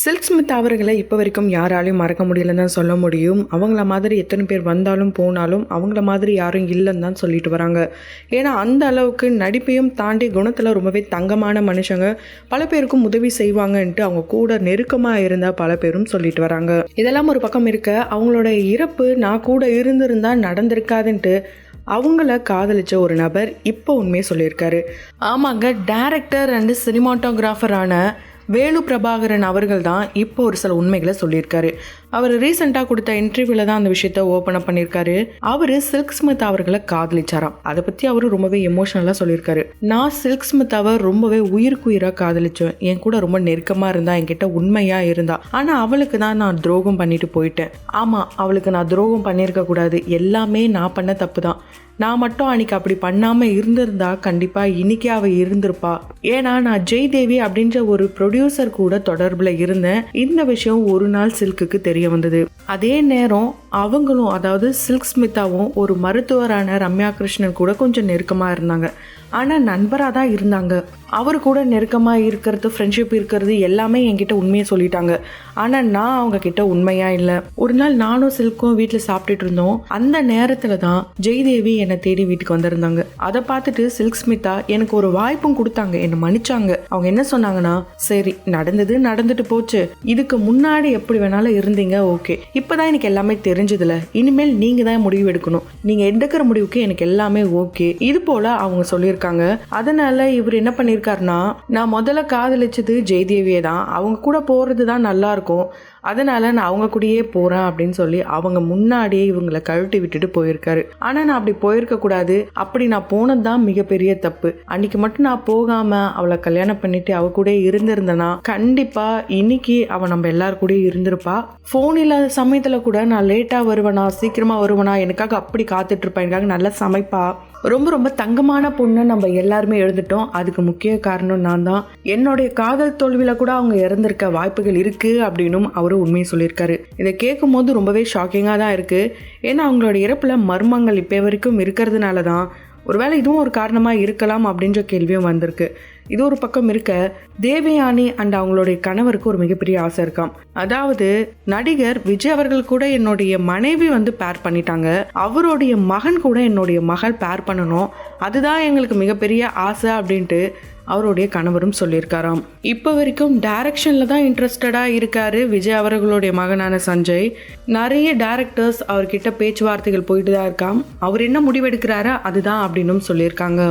Silk Smith அவர்களை இப்போ வரைக்கும் யாராலையும் மறக்க முடியலன்னு தான் சொல்ல முடியும். அவங்கள மாதிரி எத்தனை பேர் வந்தாலும் போனாலும் அவங்கள மாதிரி யாரும் இல்லைன்னு தான் சொல்லிட்டு வராங்க. ஏன்னா அந்த அளவுக்கு நடிப்பையும் தாண்டி குணத்தில் ரொம்பவே தங்கமான மனுஷங்க, பல பேருக்கும் உதவி செய்வாங்கன்ட்டு அவங்க கூட நெருக்கமாக இருந்த பல பேரும் சொல்லிட்டு வராங்க. இதெல்லாம் ஒரு பக்கம் இருக்க, அவங்களோட இறப்பு நான் கூட இருந்திருந்தா நடந்திருக்காதுன்ட்டு அவங்கள காதலிச்ச ஒரு நபர் இப்போ உண்மையை சொல்லியிருக்காரு. ஆமாங்க, டைரக்டர் அண்ட் சினிமாட்டோகிராஃபரான வேலு பிரபாகரன் அவர்கள் தான் இப்போ ஒரு சில உண்மைகளை சொல்லியிருக்காரு. அவர் ரீசெண்டாக கொடுத்த இன்டர்வியூவில் தான் அந்த விஷயத்த ஓப்பன் அப் பண்ணியிருக்காரு. அவர் சில்க் ஸ்மித் அவர்களை காதலிச்சாராம். அதை பற்றி அவர் ரொம்பவே எமோஷனலாக சொல்லியிருக்காரு. நான் சில்க் ஸ்மித் அவர் ரொம்பவே உயிருக்குயிராக காதலிச்சேன். என் கூட ரொம்ப நெருக்கமாக இருந்தா, என்கிட்ட உண்மையாக இருந்தா. ஆனால் அவளுக்கு தான் நான் துரோகம் பண்ணிட்டு போயிட்டேன். ஆமாம், அவளுக்கு நான் துரோகம் பண்ணியிருக்க கூடாது. எல்லாமே நான் பண்ண தப்பு தான். நான் மட்டும் அன்னைக்கு அப்படி பண்ணாமல் இருந்திருந்தா கண்டிப்பாக இன்னைக்கு அவள் இருந்திருப்பா. ஏன்னா நான் ஜெய்தேவி அப்படின்ற ஒரு ப்ரொடியூசர் கூட தொடர்பில் இருந்தேன். இந்த விஷயம் ஒரு நாள் சில்க்குக்கு தெரிய வந்தது. அதே நேரம் அவங்களும், அதாவது சில்க் ஸ்மித்தாவும் ஒரு மருத்துவரான ரம்யா கிருஷ்ணன் கூட கொஞ்சம் நெருக்கமாக இருந்தாங்க. ஆனால் நண்பராக தான் இருந்தாங்க. அவர் கூட நெருக்கமாக இருக்கிறது, ஃப்ரெண்ட்ஷிப் இருக்கிறது எல்லாமே என்கிட்ட உண்மையை சொல்லிட்டாங்க. ஆனால் நான் அவங்க கிட்ட உண்மையாக இல்லை. ஒரு நாள் நானும் சில்க்கும் வீட்டில் சாப்பிட்டுட்டு இருந்தோம். அந்த நேரத்தில் தான் ஜெய்தேவி என்னை தேடி வீட்டுக்கு வந்திருந்தாங்க. அதை பார்த்துட்டு சில்க் ஸ்மிதா எனக்கு ஒரு வாய்ப்பும் கொடுத்தாங்க, என்னை மன்னிச்சாங்க. அவங்க என்ன சொன்னாங்கன்னா, சரி நடந்தது நடந்துட்டு போச்சு, இதுக்கு முன்னாடி எப்படி வேணாலும் இருந்தீங்க, ஓகே, இப்போதான் எனக்கு எல்லாமே தெரிஞ்சதுல, இனிமேல் நீங்க தான் முடிவு எடுக்கணும், நீங்க எடுக்கிற முடிவுக்கு எனக்கு எல்லாமே ஓகே, இது போல அவங்க சொல்லியிருக்காங்க. அதனால இவர் என்ன பண்ணிருக்காருன்னா, நான் முதல்ல காதலிச்சது ஜெய்தேவியே தான், அவங்க கூட போறது தான் நல்லா இருக்கும், அதனால நான் அவங்க கூடயே போறேன் அப்படின்னு சொல்லி அவங்க முன்னாடியே இவங்களை கழட்டி விட்டுட்டு போயிருக்காரு. ஆனா நான் அப்படி போயிருக்க கூடாது. அப்படி நான் போனதுதான் மிகப்பெரிய தப்பு. அன்னைக்கு மட்டும் நான் போகாம அவளை கல்யாணம் பண்ணிட்டு அவ கூட இருந்திருந்தேன்னா கண்டிப்பா இன்னைக்கு அவ நம்ம எல்லாரும் கூட இருந்திருப்பா. போன் இல்லாத சமயத்துல கூட நான் லேட்டா வருவேனா சீக்கிரமா வருவேனா எனக்காக அப்படி காத்துட்டு இருப்பேன், எனக்காக நல்லா சமைப்பா, ரொம்ப ரொம்ப தங்கமான பொண்ணு நம்ம எல்லாருமே எழுந்துட்டோம். அதுக்கு முக்கிய காரணம் நான் தான். என்னுடைய காதல் தோல்வியில கூட அவங்க இறந்திருக்க வாய்ப்புகள் இருக்கு அப்படின்னும் அவரு உண்மையை சொல்லியிருக்காரு. இதை கேட்கும் போது ரொம்பவே ஷாக்கிங்காக தான் இருக்கு. ஏன்னா அவங்களோட இறப்புல மர்மங்கள் இப்போ வரைக்கும் இருக்கிறதுனால தான் ஒருவேளை இதுவும் ஒரு காரணமாக இருக்கலாம் அப்படின்ற கேள்வியும் வந்திருக்கு. இது ஒரு பக்கம் இருக்க, தேவயானி அண்ட் அவங்களுடைய கணவருக்கு ஒரு மிகப்பெரிய ஆசை இருக்காம். அதாவது நடிகர் விஜய் அவர்கள் கூட என்னுடைய மனைவி பேர் பண்ணிட்டாங்க, அவருடைய மகன் கூட என்னுடைய மகள் பேர் பண்ணணும், அதுதான் எங்களுக்கு மிகப்பெரிய ஆசை அப்படின்ட்டு அவருடைய கணவரும் சொல்லியிருக்காராம். இப்போ வரைக்கும் டைரக்ஷனில் தான் இன்ட்ரெஸ்டடாக இருக்காரு விஜய் அவர்களுடைய மகனான சஞ்சய். நிறைய டைரக்டர்ஸ் அவர்கிட்ட பேச்சுவார்த்தைகள் போயிட்டு தான் இருக்காம். அவர் என்ன முடிவெடுக்கிறாரோ அதுதான் அப்படின்னும் சொல்லியிருக்காங்க.